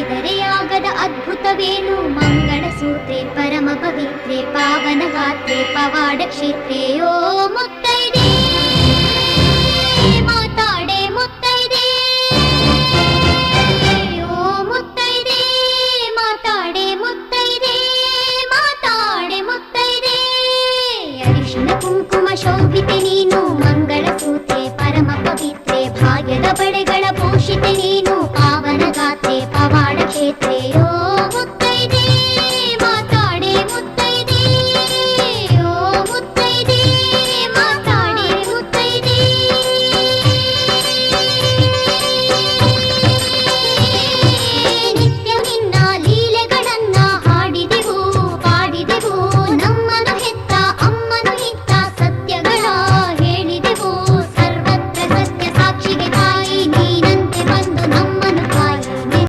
ನೋಡಿದರೆಯಾಗದ ಅದ್ಭುತವೇನು ಮಂಗಳ ಸೂತ್ರೆ ಪರಮ ಪವಿತ್ರೆ ಪಾವನ ಗಾತ್ರೆ ಪವಾಡ ಕ್ಷೇತ್ರೆ ಓ ಮುತ್ತೈದೆ ಮಾತಾಡೆ ಮುತ್ತೈದೆ ಓ ಮುತ್ತೈದೆ ಮಾತಾಡೆ ಮುತ್ತೈದೆ ಮಾತಾಡೆ ಮುತ್ತೈದೆ ಅರಿಶಿನ ಕುಂಕುಮ ಶೋಭಿತೆ ನೀನು ಮಂಗಳ ಸೂತ್ರೆ ಪರಮ ಪವಿತ್ರೆ ಭಾಗ್ಯದ ಬಳೆಗಳ ಪೋಷಿತೆ ನೀನು ಪಾವನ ಗಾತ್ರೆ ಪವಾಡ ಕ್ಷೇತ್ರ